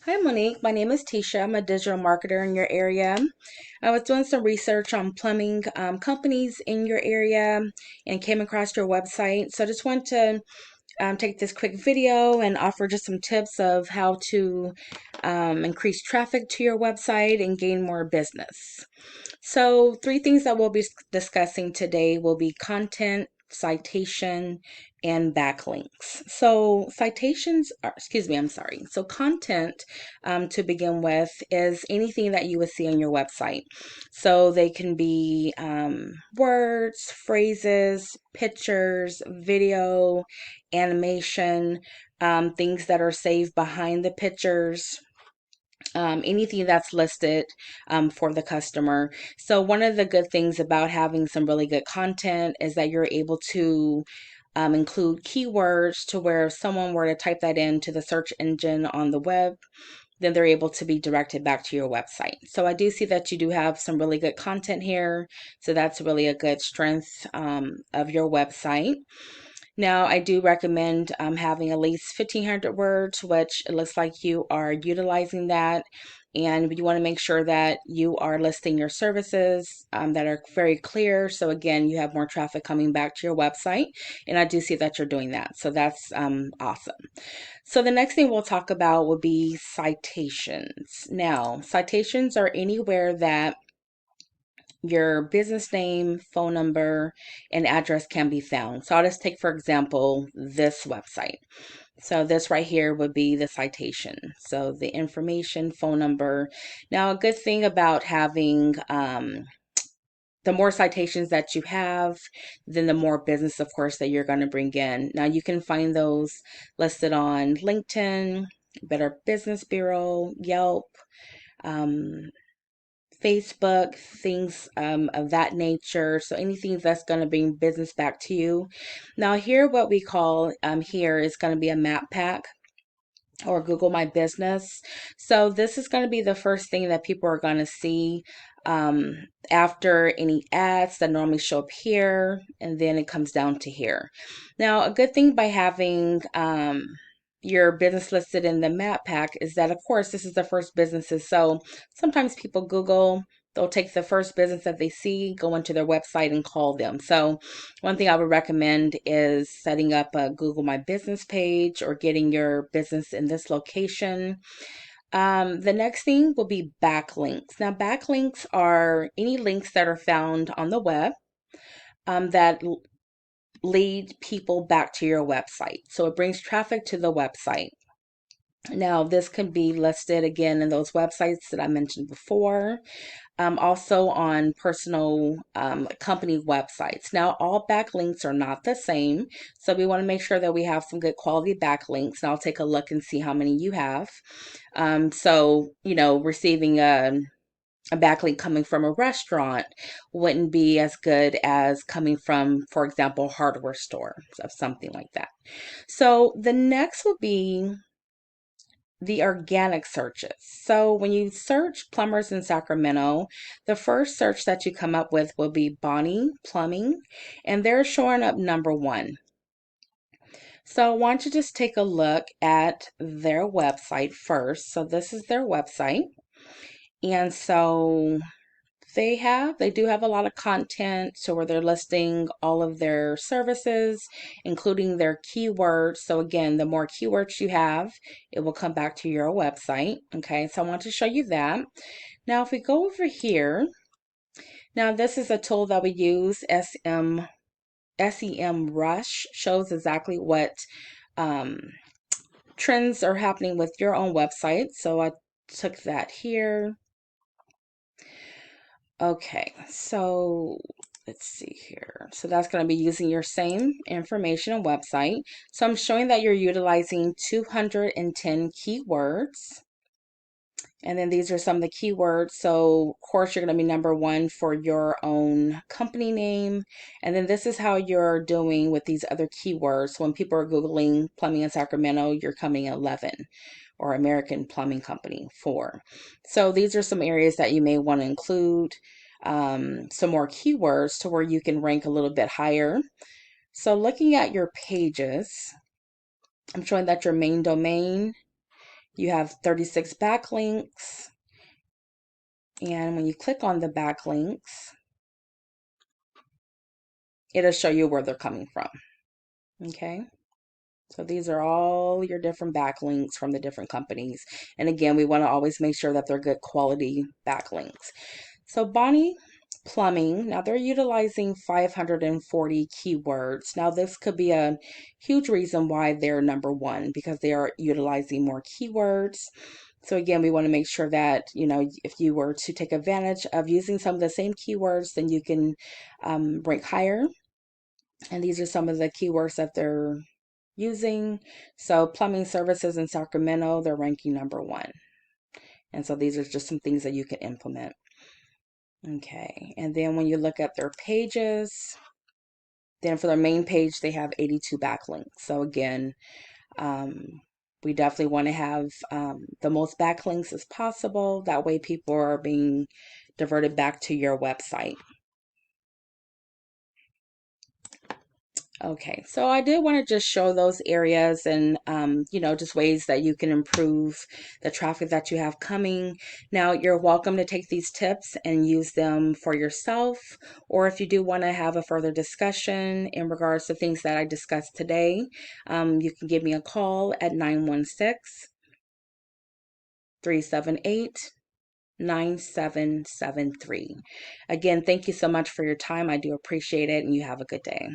Hi Monique, my name is Tisha. I'm a digital marketer in your area. I was doing some research on plumbing companies in your area and came across your website. So I just want to take this quick video and offer just some tips of how to increase traffic to your website and gain more business. So, three things that we'll be discussing today will be content, citation, and backlinks. So, I'm sorry. So, content to begin with is anything that you would see on your website. So, they can be words, phrases, pictures, video, animation, things that are saved behind the pictures, anything that's listed for the customer. So one of the good things about having some really good content is that you're able to include keywords to where if someone were to type that into the search engine on the web, then they're able to be directed back to your website. So I do see that you do have some really good content here. So that's really a good strength of your website. Now, I do recommend having at least 1,500 words, which it looks like you are utilizing that. And you want to make sure that you are listing your services that are very clear. So, again, you have more traffic coming back to your website. And I do see that you're doing that. So, that's awesome. So, the next thing we'll talk about will be citations. Now, citations are anywhere that your business name, phone number, and address can be found. So I'll just take, for example, this website. So this right here would be the citation. So the information, phone number. Now, a good thing about having the more citations that you have, then the more business, of course, that you're going to bring in. Now, you can find those listed on LinkedIn, Better Business Bureau, Yelp, um, Facebook, things of that nature. So anything that's going to bring business back to you. Now here, what we call here is going to be a map pack or Google My Business. So this is going to be the first thing that people are going to see after any ads that normally show up here, and then it comes down to here. Now, a good thing by having your business listed in the map pack is that, of course, this is the first businesses. So sometimes people Google, they'll take the first business that they see, go into their website and call them. So one thing I would recommend is setting up a Google My Business page or getting your business in this location. The next thing will be backlinks. Now, backlinks are any links that are found on the web that lead people back to your website. So it brings traffic to the website. Now, this can be listed again in those websites that I mentioned before, also on personal company websites. Now, all backlinks are not the same, so we want to make sure that we have some good quality backlinks. And I'll take a look and see how many you have. Receiving a backlink coming from a restaurant wouldn't be as good as coming from, for example, a hardware store, or something like that. So the next will be the organic searches. So when you search plumbers in Sacramento, the first search that you come up with will be Bonnie Plumbing, and they're showing up number one. So I want you to just take a look at their website first. So this is their website. And so they do have a lot of content, so where they're listing all of their services, including their keywords. So again, the more keywords you have, it will come back to your website. Okay, so I want to show you that. Now, if we go over here, now this is a tool that we use, SEM Rush, shows exactly what um, trends are happening with your own website. So I took that here. Okay, so let's see here. So that's going to be using your same information and website. So I'm showing that you're utilizing 210 keywords. And then these are some of the keywords. So of course you're going to be number one for your own company name. And then this is how you're doing with these other keywords. So when people are Googling plumbing in Sacramento, you're coming 11, or American Plumbing Company 4. So these are some areas that you may want to include some more keywords to where you can rank a little bit higher. So looking at your pages, I'm showing that your main domain You have 36 backlinks. And when you click on the backlinks, it'll show you where they're coming from. Okay. So these are all your different backlinks from the different companies. And again, we want to always make sure that they're good quality backlinks. So Bonnie Plumbing, now they're utilizing 540 keywords. Now this could be a huge reason why they're number one, because they are utilizing more keywords. So again, we want to make sure that, if you were to take advantage of using some of the same keywords, then you can rank higher. And these are some of the keywords that they're using. So plumbing services in Sacramento, they're ranking number one. And so these are just some things that you can implement. Okay, and then when you look at their pages, then for their main page, they have 82 backlinks. So again, we definitely want to have the most backlinks as possible. That way people are being diverted back to your website. Okay, so I did want to just show those areas and, just ways that you can improve the traffic that you have coming. Now, you're welcome to take these tips and use them for yourself, or if you do want to have a further discussion in regards to things that I discussed today, you can give me a call at 916-378-9773. Again, thank you so much for your time. I do appreciate it, and you have a good day.